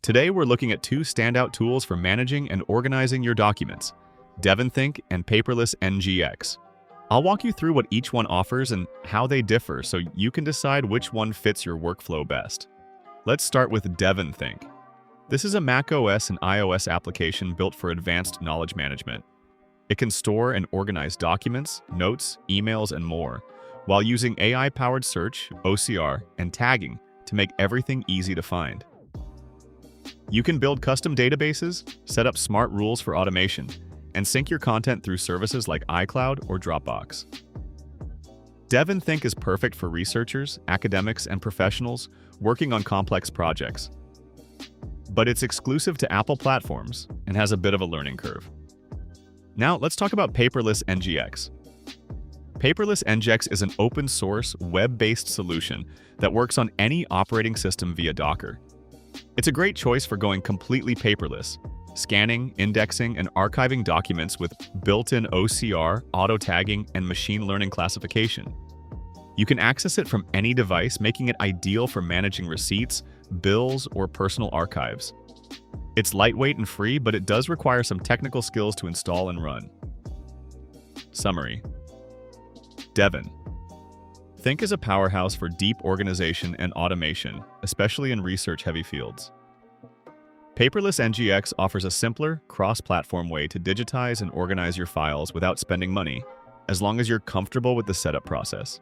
Today, we're looking at two standout tools for managing and organizing your documents, DevonThink and Paperless NGX. I'll walk you through what each one offers and how they differ so you can decide which one fits your workflow best. Let's start with DevonThink. This is a macOS and iOS application built for advanced knowledge management. It can store and organize documents, notes, emails, and more, while using AI-powered search, OCR, and tagging to make everything easy to find. You can build custom databases, set up smart rules for automation, and sync your content through services like iCloud or Dropbox. DevonThink is perfect for researchers, academics, and professionals working on complex projects. But it's exclusive to Apple platforms and has a bit of a learning curve. Now, let's talk about Paperless NGX. Paperless NGX is an open-source, web-based solution that works on any operating system via Docker. It's a great choice for going completely paperless, scanning, indexing, and archiving documents with built-in OCR, auto-tagging, and machine learning classification. You can access it from any device, making it ideal for managing receipts, bills, or personal archives. It's lightweight and free, but it does require some technical skills to install and run. Summary: DevonThink is a powerhouse for deep organization and automation, especially in research-heavy fields. Paperless NGX offers a simpler, cross-platform way to digitize and organize your files without spending money, as long as you're comfortable with the setup process.